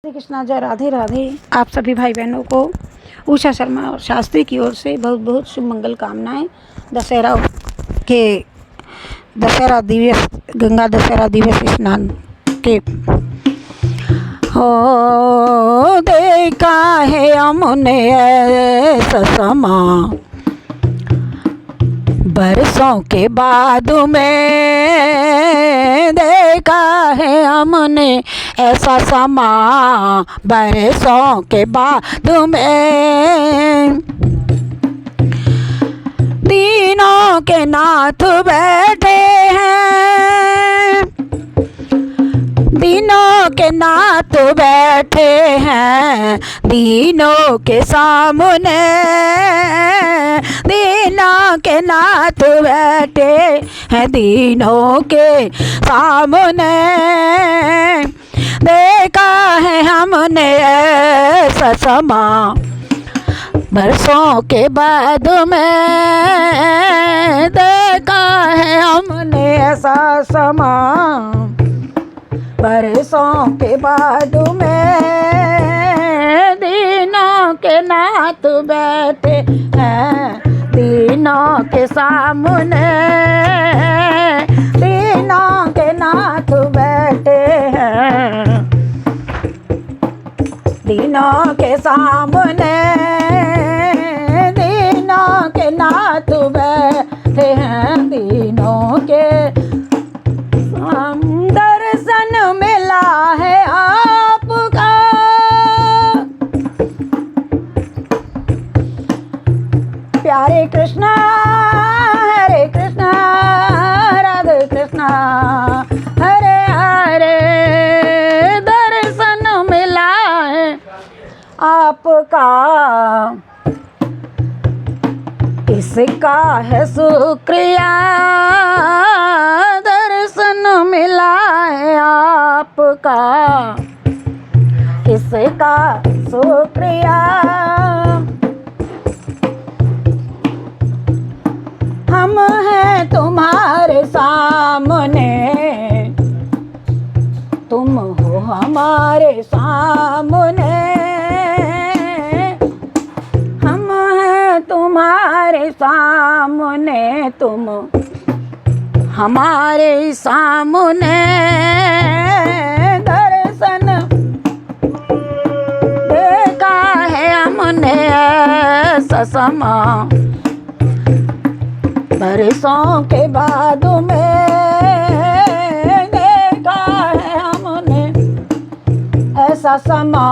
श्री कृष्णा जय राधे राधे। आप सभी भाई बहनों को उषा शर्मा और शास्त्री की ओर से बहुत बहुत शुभ मंगल कामनाएं। दशहरा दिवस गंगा दशहरा दिवस स्नान के हो देखा है हमने ऐसा समा बरसों के बाद में देखा है हमने ऐसा समा बरसों के बाद में तीनों के नाथ बैठे हैं, तीनों के नाथ बैठे हैं, तीनों के सामने तीनों के नाथ बैठे हैं, तीनों के सामने देखा है हमने ऐसा समा बरसों के बाद में देखा है हमने ऐसा समा बरसों के बाद में तीनों के नाथ बैठे हैं, तीनों के सामने तीनों के नाथ बैठे हैं, तीनों के सामने तीनों के नाथ बैठे हैं, तीनों के दर्शन मिला है आपका। प्यारे कृष्णा हरे कृष्णा राधे कृष्णा हरे हरे, दर्शन मिला है आपका, इसका है शुक्रिया, दर्शन मिला है आपका, इसका शुक्रिया। हम हैं तुम्हारे सामने, तुम हो हमारे सामने, हम हैं तुम्हारे सामने, तुम हमारे सामने, दर्शन देखा है हमने ऐसा समा बरसों के बाद में देखा है हमने ऐसा समा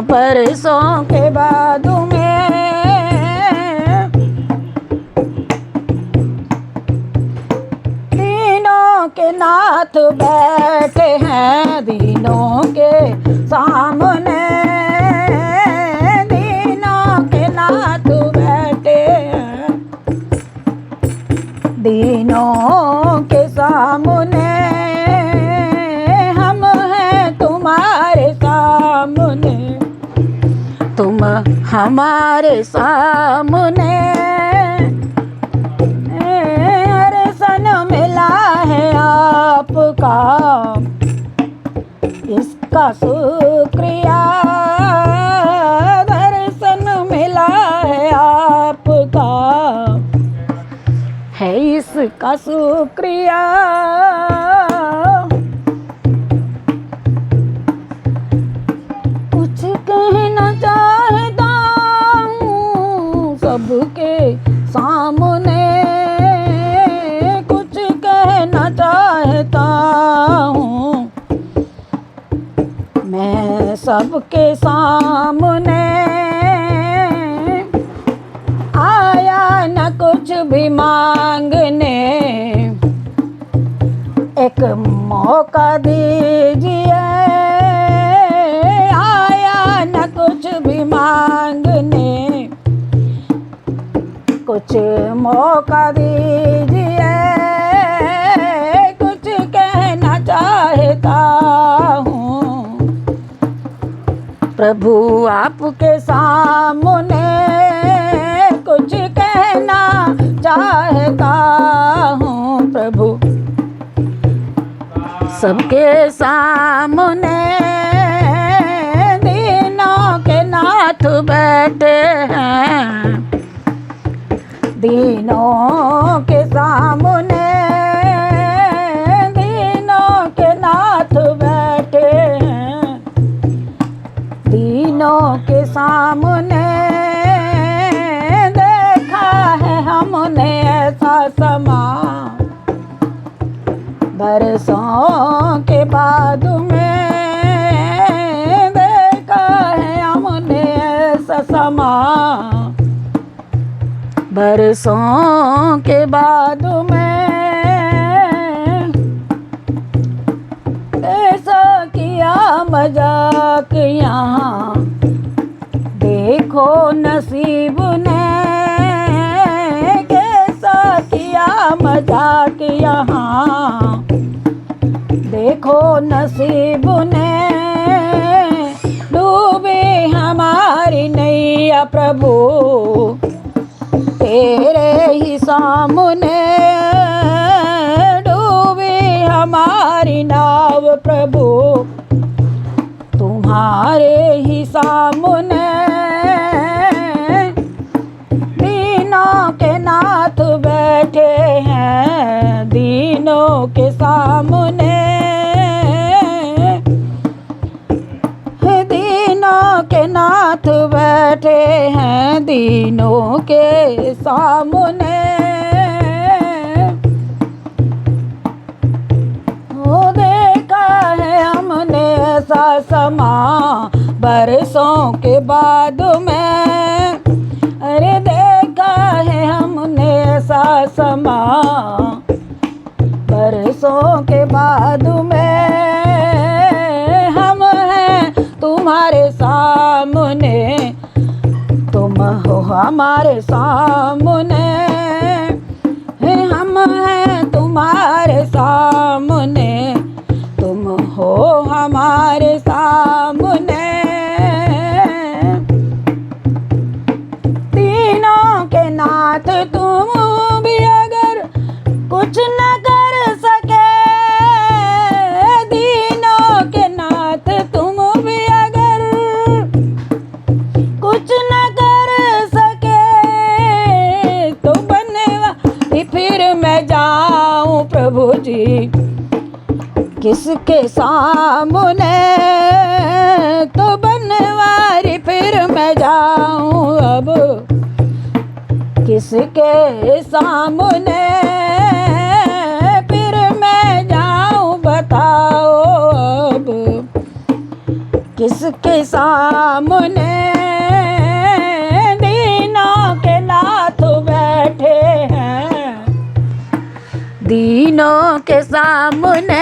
बरसों के बाद में तीनों के नाथ बैठे हैं, तीनों के सामने तीनों के नाथ बैठे हैं, तीनों के सामने, हम हैं तुम्हारे सामने, तुम हमारे सामने, दर्शन मिला है आपका, इसका शुक्रिया, दर्शन मिला है आपका, है इसका शुक्रिया। कुछ कहना चाहता हूँ सबके सामने, कुछ कहना चाहता हूँ मैं सबके सामने, आया न कुछ भी मांगने, एक मौका दीजिए, आया न कुछ भी मांगने, कुछ मौका दीजिए, कुछ कहना चाहता हूँ प्रभु आपके सामने, कुछ कहना चाहता हूँ प्रभु सबके सामने, बैठे हैं, दीनों के सामने दीनों के नाथ बैठे हैं, दीनों के सामने देखा है हमने ऐसा समा, बरसों के बाद में देखा है हमने ऐसा समा, बरसों के बाद में ऐसा किया मजाक यहाँ, देखो नसीब ने कैसा किया मजाक यहाँ, देखो नसीब ने डूबी हमारी नैया प्रभु, तेरे ही सामने डूबी हमारी नाव प्रभु, तुम्हारे ही सामने दीनों के नाथ बैठे हैं, दीनों के सामने दीनों के नाथ बैठे हैं, दीनों के सामने। वो देखा है हमने ऐसा समा, बरसों के बाद में, अरे देखा है हमने ऐसा समा, बरसों के बाद में हम हैं तुम्हारे सामने, तुम हो हमारे सामने, हम हैं तुम्हारे सामने, तुम हो हमारे सामने, तीनों के नाथ तुम भी अगर कुछ न कर सके, तीनों के नाथ तुम भी अगर कुछ न कर सके, तो बनवारी फिर मैं जाऊं प्रभु जी किसके सामने, तो बनवारी फिर मैं जाऊं अब किसके सामने, फिर मैं जाऊं बताओ अब किसके सामने, दीनों के नाथ बैठे हैं, दीनों के सामने